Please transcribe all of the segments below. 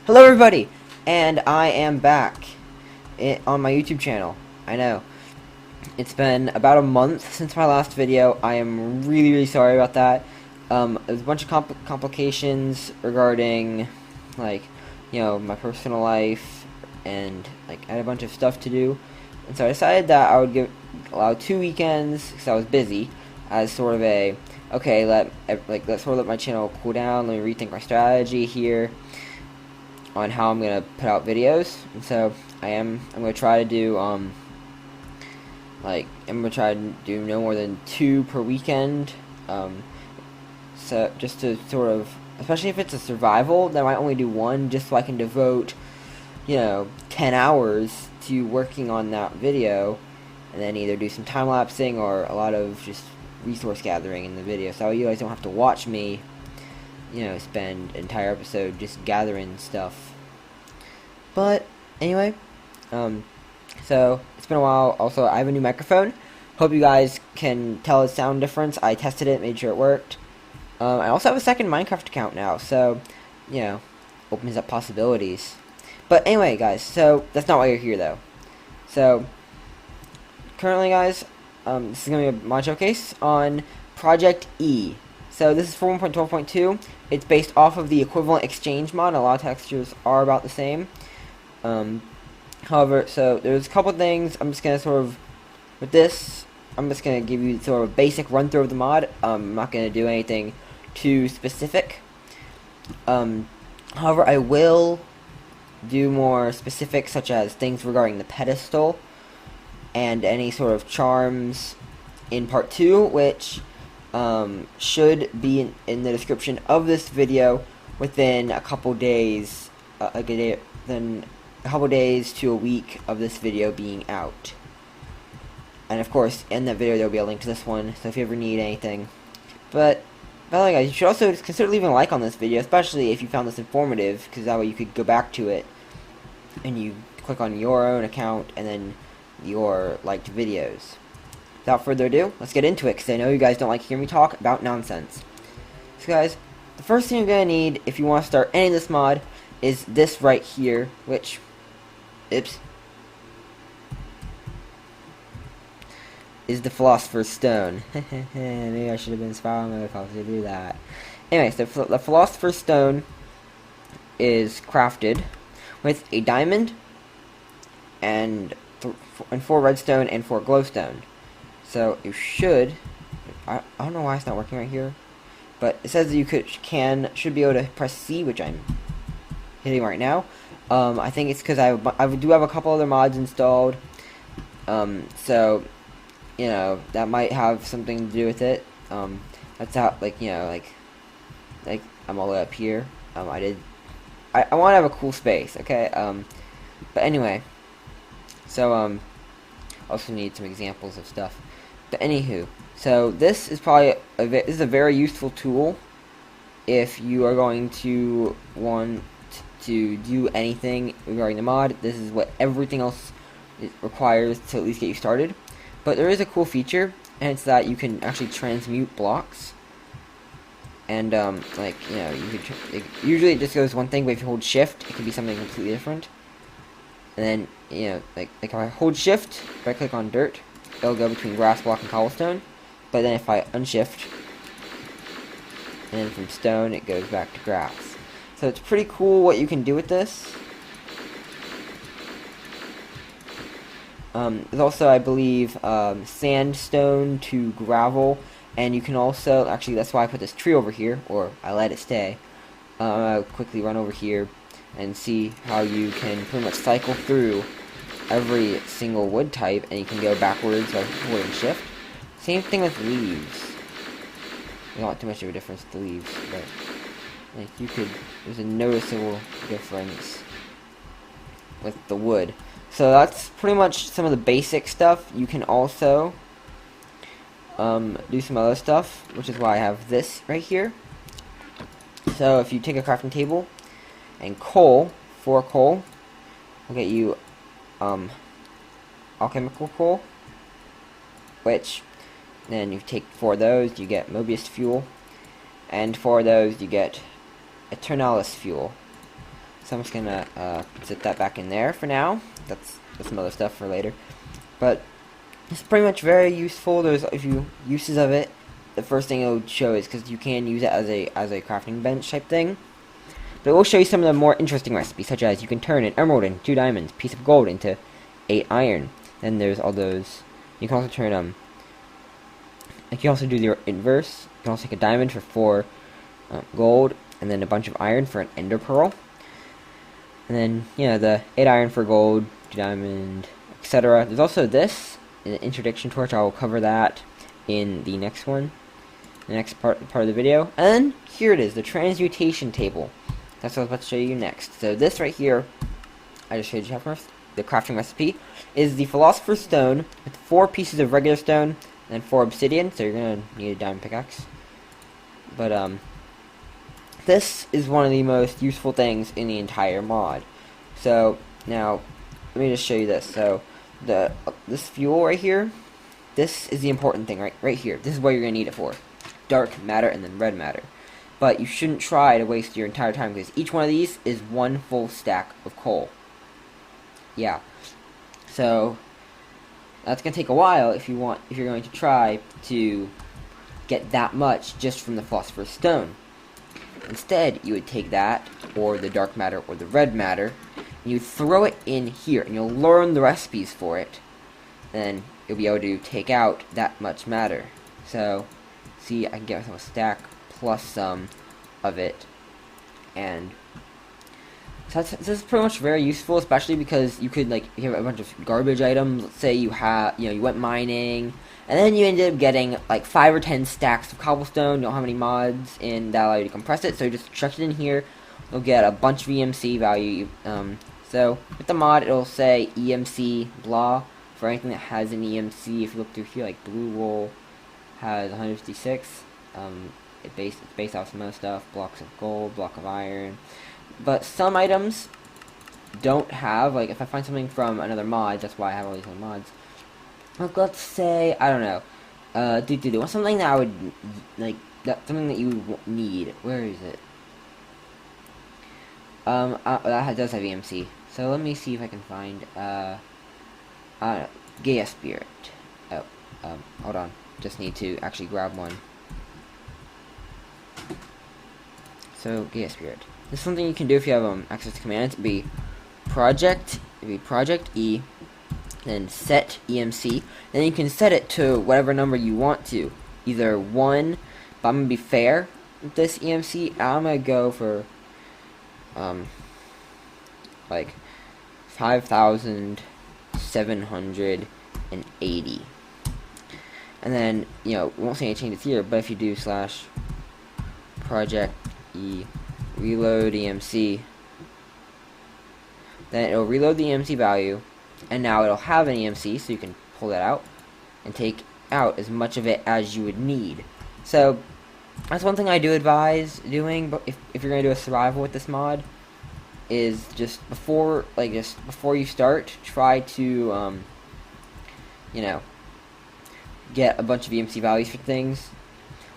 Hello everybody, and I am back on my YouTube channel. I know, it's been about a month since my last video. I am really sorry about that. There's a bunch of complications regarding, like, my personal life, and, like, I had a bunch of stuff to do. And so I decided that I would allow 2 weekends, because I was busy, as sort of a, okay, let's sort of let my channel cool down, let me rethink my strategy here on how I'm gonna put out videos. And so I'm gonna try to do I'm gonna try to do no more than 2 per weekend. So just to sort of, especially if it's a survival, then I might only do 1, just so I can devote 10 hours to working on that video, and then either do some time lapsing or a lot of just resource gathering in the video, so you guys don't have to watch me spend an entire episode just gathering stuff. But anyway, so it's been a while. Also, I have a new microphone. Hope you guys can tell the sound difference. I tested it, made sure it worked. I also have a second Minecraft account now, so opens up possibilities. But anyway, guys, so that's not why you're here, though. So currently, guys, this is gonna be a mod showcase on ProjectE. So this is for 1.12.2. It's based off of the equivalent exchange mod. A lot of textures are about the same. However, so there's a couple things. I'm just gonna sort of, with this, I'm just gonna give you sort of a basic run through of the mod. I'm not gonna do anything too specific. However, I will do more specific, such as things regarding the pedestal and any sort of charms in part 2, which should be in the description of this video within a couple days, then a couple days to a week of this video being out. And of course, in that video there will be a link to this one, so if you ever need anything. But by the way, guys, you should also consider leaving a like on this video, especially if you found this informative, because that way you could go back to it and you click on your own account and then your liked videos. Without further ado, let's get into it, because I know you guys don't like hearing me talk about nonsense. So guys, the first thing you're going to need if you want to start any of this mod is this right here, which, oops, is the Philosopher's Stone. Maybe I should have been inspired my myself to do that. Anyway, so the Philosopher's Stone is crafted with a diamond and 4 redstone and 4 glowstone. So you should, I don't know why it's not working right here, but it says that you should be able to press C, which I'm hitting right now. I think it's because I do have a couple other mods installed, so that might have something to do with it. That's how, like I'm all the way up here. I want to have a cool space, okay? But anyway, so also need some examples of stuff. But anywho, so this is probably this is a very useful tool if you are going to want to do anything regarding the mod. This is what everything else requires to at least get you started. But there is a cool feature, and it's that you can actually transmute blocks. And usually it just goes one thing, but if you hold shift, it can be something completely different. And then like if I hold shift, if I click on dirt, it'll go between grass block and cobblestone. But then if I unshift, and then from stone, it goes back to grass. So it's pretty cool what you can do with this. There's also, I believe, sandstone to gravel, and you can also, actually that's why I put this tree over here, or I let it stay. I'll quickly run over here and see how you can pretty much cycle through every single wood type, and you can go backwards by holding shift. Same thing with leaves. There's not too much of a difference with the leaves, but there's a noticeable difference with the wood. So that's pretty much some of the basic stuff. You can also do some other stuff, which is why I have this right here. So if you take a crafting table and coal, 4 coal will get you alchemical coal, which then you take 4 of those, you get Mobius fuel, and 4 of those you get Eternalis fuel. So I'm just gonna sit that back in there for now. That's some other stuff for later. But it's pretty much very useful. There's a few uses of it. The first thing it will show is because you can use it as a crafting bench type thing. But it will show you some of the more interesting recipes, such as you can turn an emerald into 2 diamonds, piece of gold into 8 iron. Then there's all those. You can also turn you can also do the inverse. You can also take a diamond for 4 gold, and then a bunch of iron for an ender pearl. And then, the 8 iron for gold, 2 diamond, etc. There's also this, an interdiction torch. I will cover that in the next one, the next part of the video. And here it is, the transmutation table. That's what I was about to show you next. So this right here, I just showed you first, the crafting recipe, is the Philosopher's Stone with 4 pieces of regular stone and 4 obsidian, so you're going to need a diamond pickaxe. But, this is one of the most useful things in the entire mod. So, now, let me just show you this. So, this fuel right here, this is the important thing right here. This is what you're going to need it for. Dark matter and then red matter. But you shouldn't try to waste your entire time, because each one of these is 1 full stack of coal. Yeah. So that's gonna take a while if you're going to try to get that much just from the Philosopher's Stone. Instead, you would take that, or the dark matter, or the red matter, and you throw it in here, and you'll learn the recipes for it. Then you'll be able to take out that much matter. So, see, I can get myself a stack plus some of it, and so this is pretty much very useful, especially because you could, if you have a bunch of garbage items. Let's say you went mining, and then you ended up getting 5 or 10 stacks of cobblestone. You don't have any mods in that allow you to compress it, so you just chuck it in here. You'll get a bunch of EMC value. So with the mod, it'll say EMC blah for anything that has an EMC. If you look through here, like blue wool has 156. It's based off some other stuff, blocks of gold, block of iron. But some items don't have, if I find something from another mod, that's why I have all these other mods. Let's say, I don't know, something that I would, something that you would need. Where is it? That does have EMC. So let me see if I can find, I don't know, Gaia Spirit. Oh, hold on. Just need to actually grab one. So, Gaia Spirit. This is something you can do if you have access to commands. It'd be ProjectE, then set EMC, and you can set it to whatever number you want to. Either 1, but I'm gonna be fair with this EMC. I'm gonna go for 5,780. And then, we won't see any changes here, but if you do /ProjectE reload EMC, then it'll reload the EMC value, and now it'll have an EMC, so you can pull that out and take out as much of it as you would need. So that's one thing I do advise doing, but if you're gonna do a survival with this mod, is just before you start, try to get a bunch of EMC values for things.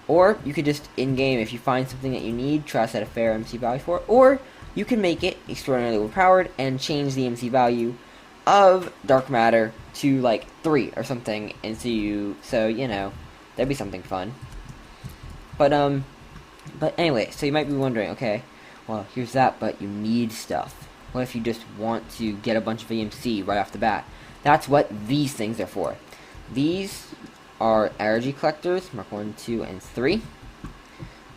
Or you could just in-game, if you find something that you need, try to set a fair MC value for it. Or you can make it extraordinarily overpowered and change the MC value of dark matter to 3 or something, and that'd be something fun. But anyway, so you might be wondering, okay, well, here's that, but you need stuff. What if you just want to get a bunch of EMC right off the bat? That's what these things are for. These are energy collectors, Mark 1, 2, and 3.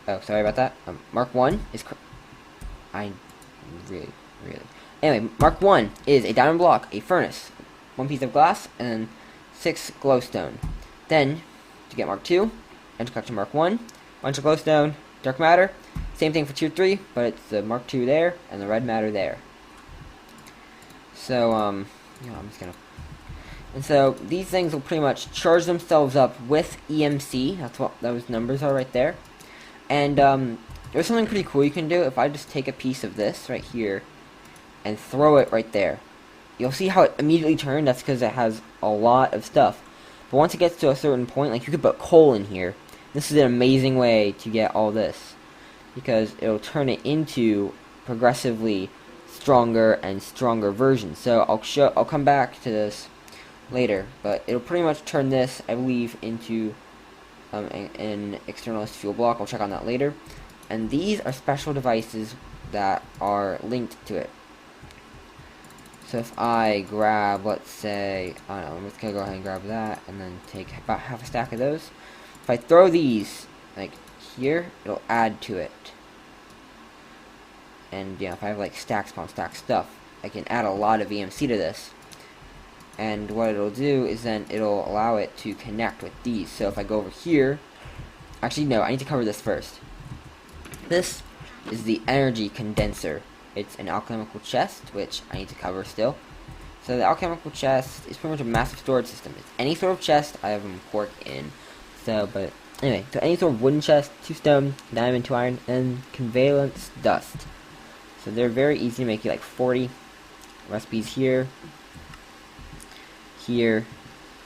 Oh, sorry about that. Mark 1 is... Anyway, Mark 1 is a diamond block, a furnace, 1 piece of glass, and 6 glowstone. Then, to get Mark 2, energy collector Mark 1, bunch of glowstone, dark matter. Same thing for tier 3, but it's the Mark 2 there, and the red matter there. So, I'm just gonna... And so, these things will pretty much charge themselves up with EMC. That's what those numbers are right there. And, there's something pretty cool you can do. If I just take a piece of this right here and throw it right there, you'll see how it immediately turned. That's because it has a lot of stuff. But once it gets to a certain point, you could put coal in here. This is an amazing way to get all this, because it'll turn it into progressively stronger and stronger versions. So I'll come back to this later, but it'll pretty much turn this, I believe, into an externalist fuel block. I'll check on that later. And these are special devices that are linked to it. So if I grab, let's say, I don't know, I'm just gonna go ahead and grab that, and then take about half a stack of those. If I throw these, like, here, it'll add to it. And, you know, if I have, like, stacks upon stack stuff, I can add a lot of EMC to this. And what it'll do is then it'll allow it to connect with these. So if I go over here, actually, no, I need to cover this first. This is the energy condenser. It's an alchemical chest, which I need to cover still. So the alchemical chest is pretty much a massive storage system. It's any sort of chest I have pork in. So, but anyway, so any sort of wooden chest, 2 stone, diamond, 2 iron, and convalescence dust. So they're very easy to make. You like 40 recipes here, here,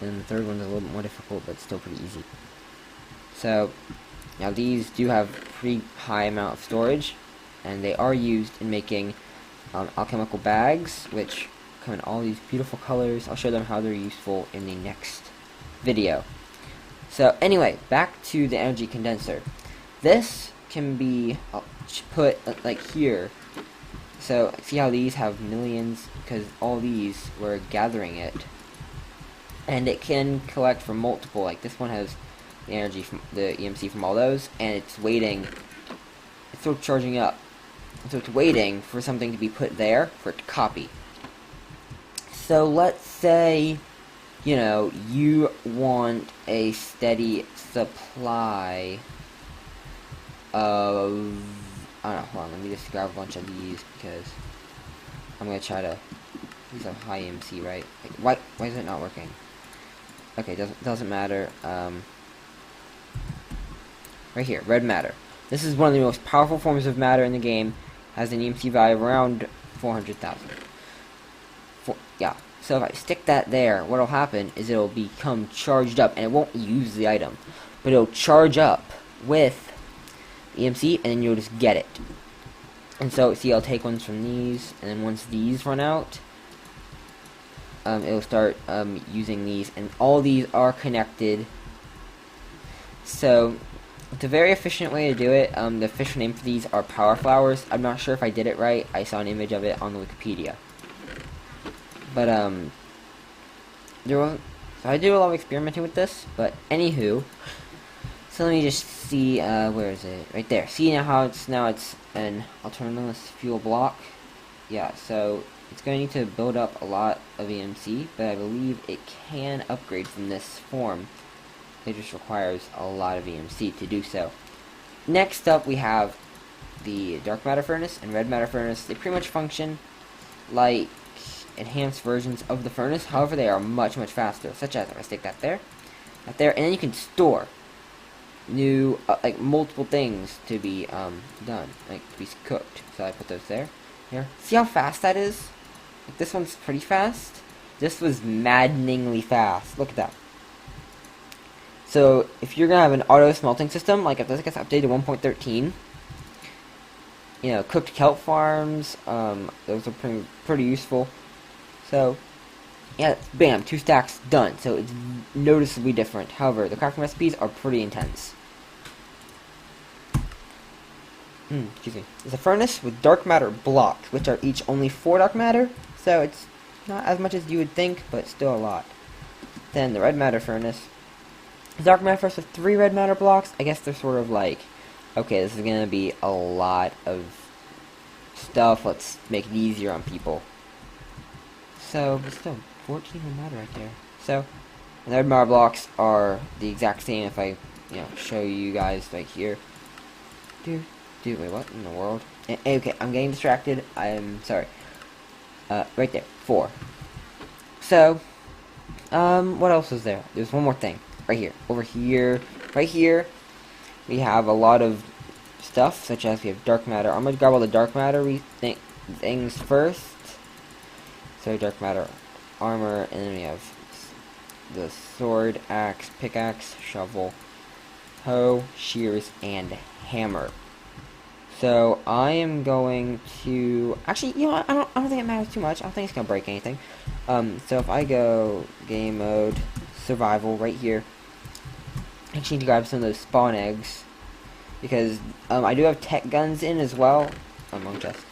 and the third one's a little bit more difficult, but still pretty easy. So now these do have pretty high amount of storage, and they are used in making alchemical bags, which come in all these beautiful colors. I'll show them how they're useful in the next video. So anyway, back to the energy condenser. This can be put like here. So see how these have millions, because all these were gathering it, and it can collect from multiple. Like this one has the energy from the EMC from all those, and it's waiting. It's still charging up. So it's waiting for something to be put there for it to copy. So let's say, you know, you want a steady supply of, I don't know, hold on, let me just grab a bunch of these, because I'm going to try to, these have high EMC, right? Like, why is it not working? Okay, doesn't matter. Right here, red matter. This is one of the most powerful forms of matter in the game. Has an EMC value of around 400,000. Yeah, so if I stick that there, what'll happen is it'll become charged up, and it won't use the item, but it'll charge up with EMC, and then you'll just get it. And so, see, I'll take ones from these, and then once these run out, it'll start using these, and all these are connected. So it's a very efficient way to do it. The official name for these are power flowers. I'm not sure if I did it right. I saw an image of it on the Wikipedia. But so I do a lot of experimenting with this. But anywho, so let me just see. Where is it? Right there. See now it's an autonomous fuel block. Yeah. So it's going to need to build up a lot of EMC, but I believe it can upgrade from this form. It just requires a lot of EMC to do so. Next up, we have the dark matter furnace and red matter furnace. They pretty much function like enhanced versions of the furnace. However, they are much faster. Such as if I stick that there, and then you can store new like multiple things to be done, like to be cooked. So I put those there. Here, see how fast that is? Like, this one's pretty fast. This was maddeningly fast. Look at that. So, if you're going to have an auto smelting system, like if this gets updated to 1.13, you know, cooked kelp farms, those are pretty useful. So, yeah, bam, 2 stacks done. So, it's noticeably different. However, the crafting recipes are pretty intense. Excuse me. It's a furnace with dark matter blocks, which are each only 4 dark matter. So, it's not as much as you would think, but still a lot. Then, the red matter furnace. Dark matter furnace with 3 red matter blocks. I guess they're sort of like, okay, this is going to be a lot of stuff. Let's make it easier on people. So, but still, 14 red matter right there. So, and the red matter blocks are the exact same. If I, you know, show you guys right here. Wait, what in the world? Okay, I'm getting distracted. I'm sorry. Right there, 4. So, what else is there? There's one more thing. Right here, over here, right here, we have a lot of stuff, such as we have dark matter. I'm going to grab all the dark matter things first. So dark matter armor, and then we have the sword, axe, pickaxe, shovel, hoe, shears, and hammer. So I am going to actually, you know what, I don't think it matters too much. I don't think it's gonna break anything. So if I go game mode survival right here, I just need to grab some of those spawn eggs because I do have tech guns in as well. Among chest.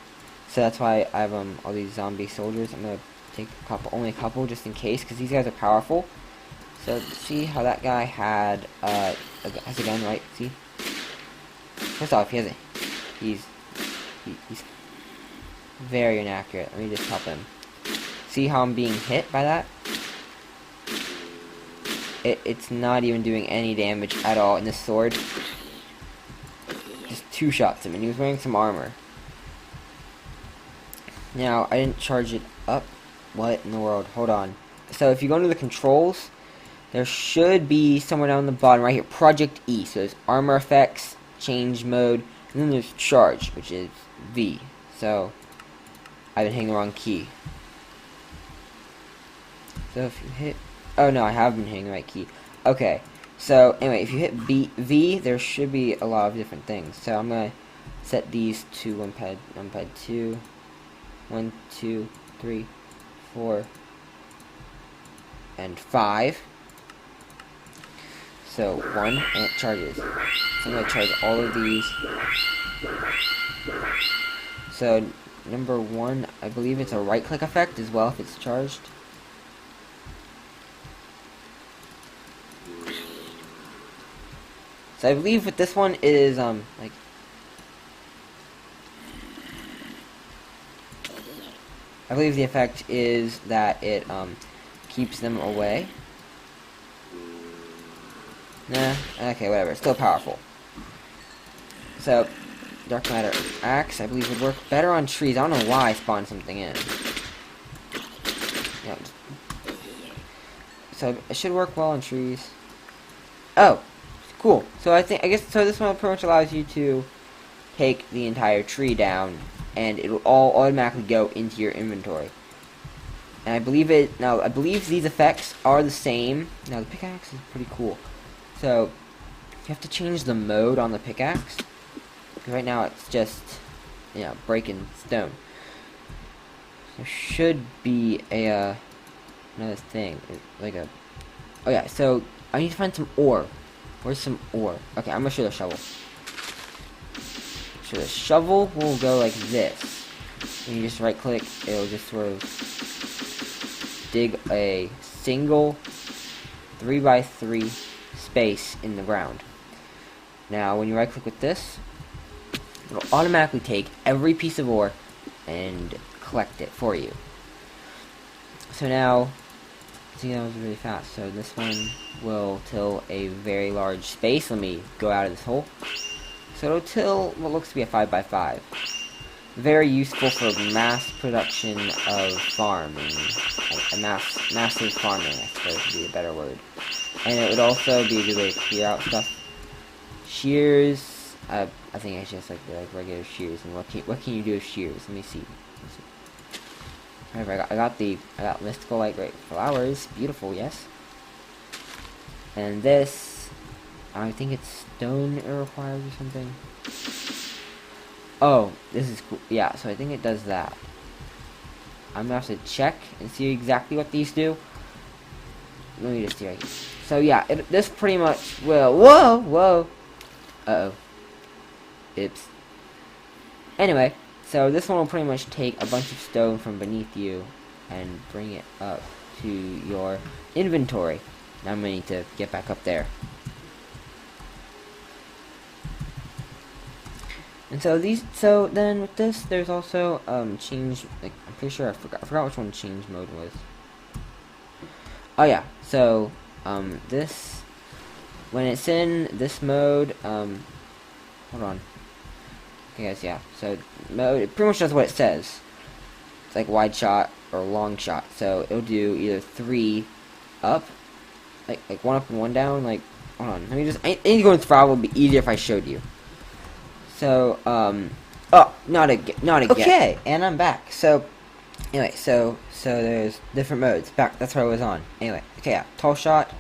So that's why I have all these zombie soldiers. I'm gonna take only a couple just in case, because these guys are powerful. So see how that guy had has a gun, right? See. First off, he's very inaccurate. Let me just help him. See how I'm being hit by that? It's not even doing any damage at all. And this sword just two shots him, and he was wearing some armor. Now, I didn't charge it up. What in the world? Hold on. So, if you go into the controls, there should be somewhere down the bottom right here, ProjectE. So, there's armor effects, change mode, and then there's charge, which is V. So, I've been hitting the wrong key. So, if you hit... Oh, no, I have been hitting the right key. Okay. So, anyway, if you hit V, there should be a lot of different things. So, I'm going to set these to numpad 2. 1, 2, 3, 4, and 5. So 1, and it charges. So I'm going to charge all of these. So number 1, I believe it's a right-click effect as well if it's charged. So I believe with this one it is like. I believe the effect is that it keeps them away. Nah, okay, whatever. It's still powerful. So, Dark Matter Axe, I believe, would work better on trees. I don't know why I spawned something in. Yeah. So, it should work well on trees. Oh, cool. So, I guess this one pretty much allows you to take the entire tree down, and it will all automatically go into your inventory. And I believe these effects are the same. Now the pickaxe is pretty cool. So you have to change the mode on the pickaxe. Because right now it's just, you know, breaking stone. There should be a another thing, like a. Oh yeah. So I need to find some ore. Where's some ore? Okay, I'm gonna show the shovel. So the shovel will go like this. When you just right click, it'll just sort of dig a single 3x3 space in the ground. Now when you right click with this, it'll automatically take every piece of ore and collect it for you. So now, see, that was really fast. So this one will till a very large space. Let me go out of this hole. So it'll till what looks to be a 5x5. Very useful for mass production of farming. Massive farming, I suppose would be a better word. And it would also be a good way to clear out stuff. Shears, I think it's just like regular shears. And what can you do with shears? Let me see. However, I got mystical light great flowers. Beautiful, yes. And this, I think it's stone it requires or something. Oh, this is cool. Yeah, so I think it does that. I'm gonna have to check and see exactly what these do. Let me just see right here. So yeah, this pretty much will. Whoa. Uh-oh. Oops. Anyway, so this one will pretty much take a bunch of stone from beneath you and bring it up to your inventory. Now I'm gonna need to get back up there. And so then with this, there's also change. Like, I'm pretty sure I forgot which one change mode was. Oh yeah, so this, when it's in this mode, hold on. Okay, guys, yeah. So mode, it pretty much does what it says. It's like wide shot or long shot. So it'll do either 3 up, like 1 up and 1 down. Like, hold on, let me just. I need to go into survival. Would be easier if I showed you. So, oh, not again. Okay, and I'm back. So, anyway, so there's different modes. Back, that's what I was on. Anyway, okay, yeah, tall shot.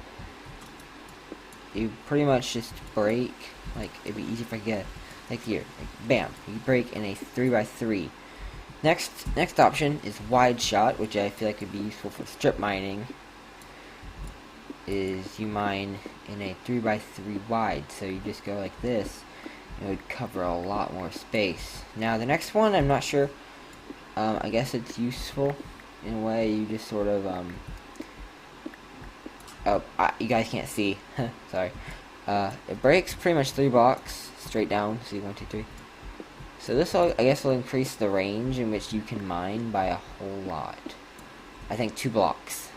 You pretty much just break. Like, it'd be easy if I get Like here, like, bam, you break in a 3x3. Next option is wide shot, which I feel like would be useful for strip mining. Is you mine in a 3x3 wide, so you just go like this. It would cover a lot more space. Now the next one, I'm not sure. I guess it's useful in a way. You just sort of you guys can't see. Sorry. It breaks pretty much 3 blocks straight down. See, 1, 2, 3. So this will, I guess, will increase the range in which you can mine by a whole lot. I think 2 blocks.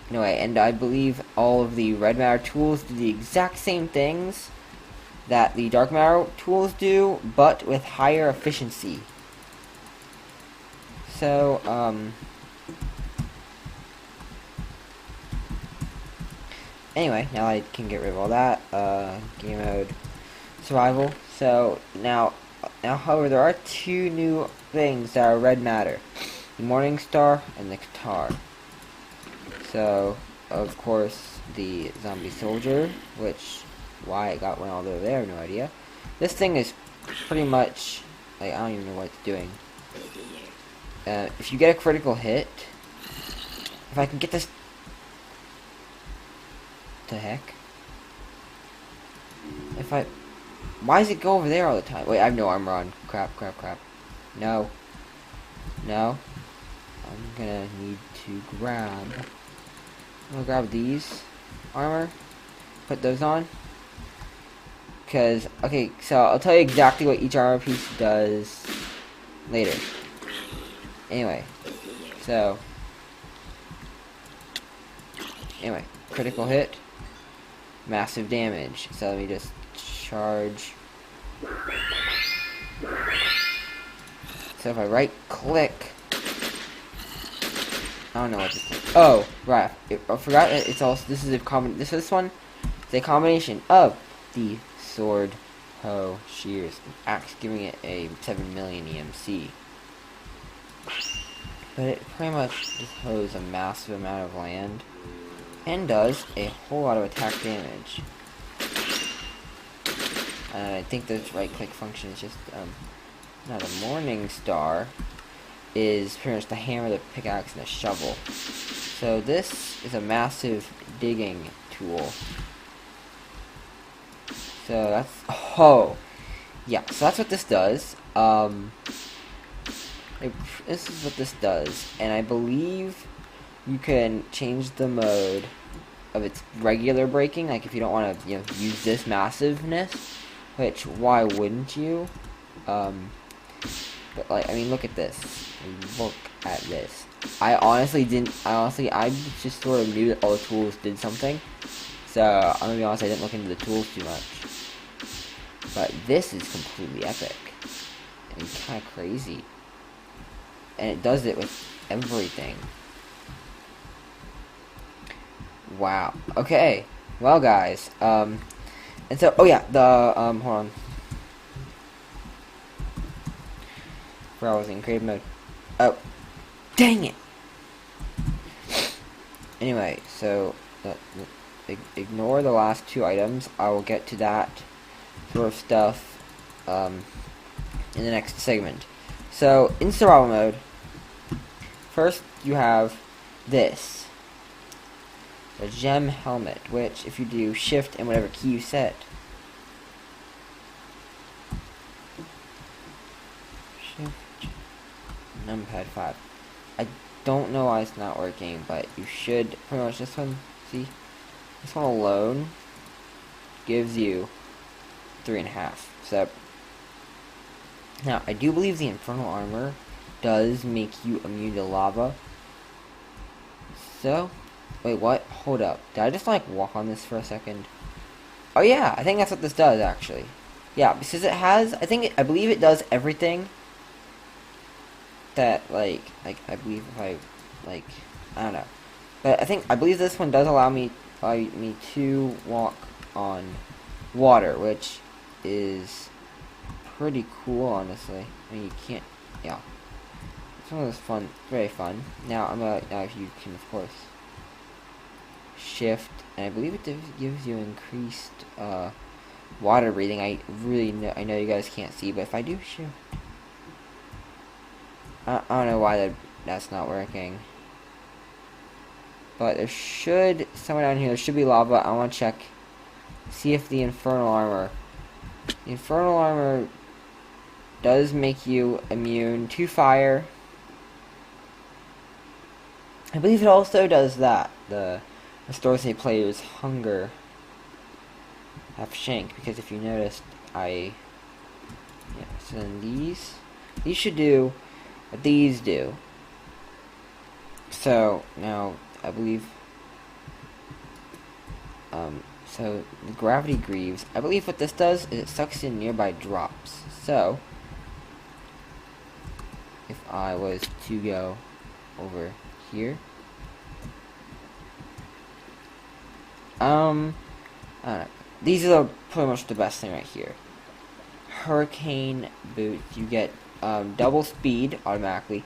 Anyway, and I believe all of the red matter tools do the exact same things that the dark matter tools do, but with higher efficiency. So, anyway, now I can get rid of all that. Game mode, survival. So now, however, there are 2 new things that are red matter: the Morning Star and the Qatar. So, of course, the zombie soldier, which why it got one all over there, I have no idea. This thing is pretty much like, I don't even know what it's doing. If you get a critical hit, if I can get this. The heck? Why does it go over there all the time? Wait, I have no armor on. Crap. No. I'm gonna need to grab. I'm gonna grab these armor. Put those on. Because, okay, so I'll tell you exactly what each armor piece does later. Anyway. So. Anyway. Critical hit. Massive damage. So let me just charge. So if I right click, I don't know what this is. Oh, right. I forgot that it's also, this is one is a combination of the sword, hoe, shears, and axe, giving it a 7 million EMC. But it pretty much just hoes a massive amount of land and does a whole lot of attack damage. And I think the right click function is just not a Morning Star, is pretty much the hammer, the pickaxe, and the shovel. So this is a massive digging tool. So that's, oh yeah, so that's what this does. This is what this does, and I believe you can change the mode of its regular breaking, like if you don't want to, use this massiveness, which, why wouldn't you? But, like, I mean, look at this. Look at this. I just sort of knew that all the tools did something. So, I'm gonna be honest, I didn't look into the tools too much. But this is completely epic. And kind of crazy. And it does it with everything. Wow. Okay. Well, guys. And so, oh yeah, hold on. I was in creative mode. Oh, dang it. Anyway, so ignore the last 2 items. I will get to that sort of stuff in the next segment. So in survival mode, first you have this, a gem helmet, which if you do shift and whatever key you set, numpad 5. I don't know why it's not working, but you should pretty much this one. See, this one alone gives you 3.5. So now I do believe the infernal armor does make you immune to lava. So wait, what? Hold up. Did I just like walk on this for a second? Oh yeah, I think that's what this does actually. Yeah, because it has. I believe it does everything that I believe if I don't know, but I believe this one does allow me to walk on water, which is pretty cool, honestly. I mean, you can't, yeah, it's one of those fun, very fun. Now now if you can of course shift, and I believe it gives you increased water breathing. I know you guys can't see, but if I do shoot, I don't know why that's not working. But there should, somewhere down here, there should be lava. I want to check, see if the infernal armor does make you immune to fire. I believe it also does that. Restores a player's hunger. Half shank, because if you noticed, so then these should do what these do. So now I believe so the gravity greaves, I believe what this does is it sucks in nearby drops. So if I was to go over here, I don't know. These are pretty much the best thing right here. Hurricane boots, you get double speed automatically,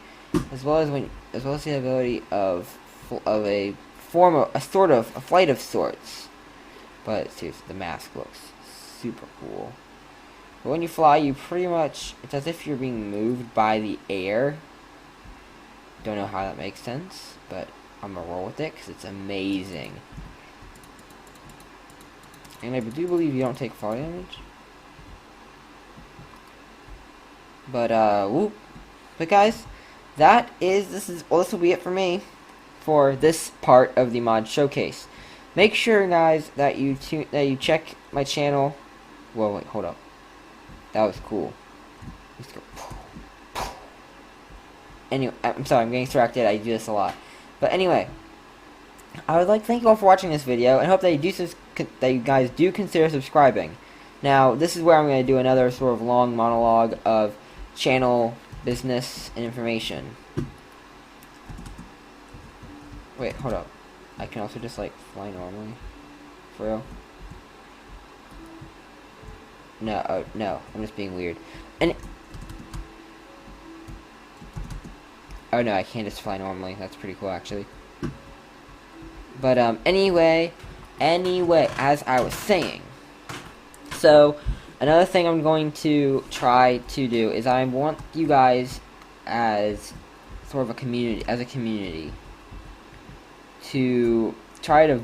as well as the ability of a flight of sorts. But seriously, the mask looks super cool. But when you fly, you pretty much, it's as if you're being moved by the air. Don't know how that makes sense, but I'm gonna roll with it because it's amazing. And I do believe you don't take fall damage. But but guys, this will be it for me for this part of the mod showcase. Make sure, guys, that you check my channel. Whoa, wait, hold up. That was cool. Let's go. Anyway, I'm sorry, I'm getting distracted. I do this a lot. But anyway, I would like to thank you all for watching this video, and hope that you guys do consider subscribing. Now, this is where I'm going to do another sort of long monologue of channel business and information. Wait, hold up. I can also just like fly normally. For real? No, no, I'm just being weird. And oh no, I can't just fly normally. That's pretty cool, actually. But anyway, as I was saying, so another thing I'm going to try to do is I want you guys as sort of a community to try to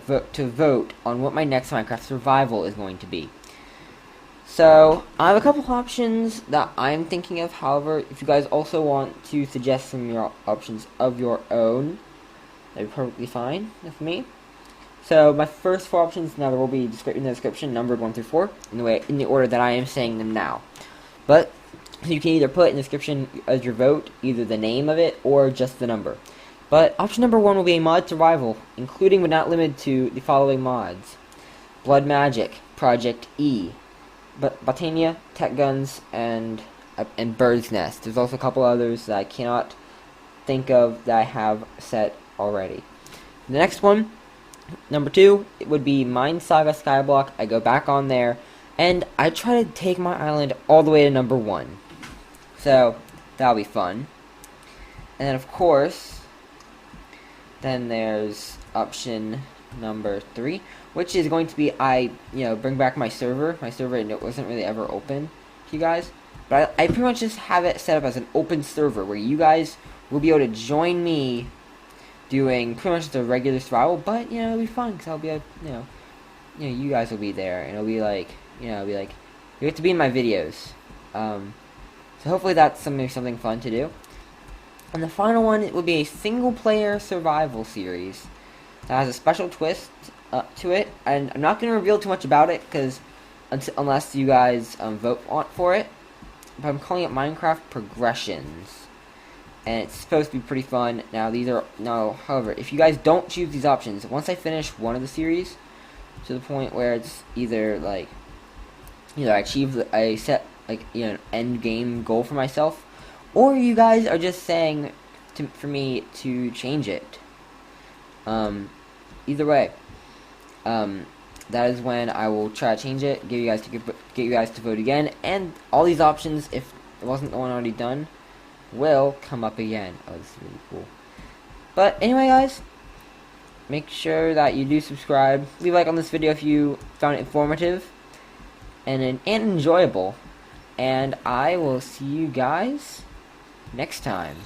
vote on what my next Minecraft survival is going to be. So I have a couple options that I'm thinking of. However, if you guys also want to suggest some of your options of your own, that'd be perfectly fine with me. So my first 4 options now will be in the description, numbered 1 through 4, in the order that I am saying them now. But you can either put in the description as your vote either the name of it or just the number. But option number 1 will be a mod survival, including but not limited to the following mods: Blood Magic, ProjectE, Botania, Tech Guns, and Bird's Nest. There's also a couple others that I cannot think of that I have set already. The next one, number 2, it would be Mine Saga Skyblock. I go back on there, and I try to take my island all the way to number 1. So, that'll be fun. And then, of course, then there's option number 3, which is going to be bring back my server. My server, it wasn't really ever open to you guys, but I pretty much just have it set up as an open server where you guys will be able to join me doing pretty much the regular survival. But it'll be fun because I'll be you guys will be there, and it'll be like you get to be in my videos. So hopefully that's something fun to do. And the final one, it will be a single-player survival series that has a special twist to it. And I'm not going to reveal too much about it, because unless you guys vote for it. But I'm calling it Minecraft Progressions, and it's supposed to be pretty fun. However, if you guys don't choose these options, once I finish one of the series, to the point where it's either I achieve a set an end game goal for myself, or you guys are just saying for me to change it. Either way, that is when I will try to change it, get you guys to vote again, and all these options, if it wasn't the one already done, will come up again. Oh, this is really cool. But anyway, guys, make sure that you do subscribe. Leave a like on this video if you found it informative. and enjoyable. And I will see you guys next time.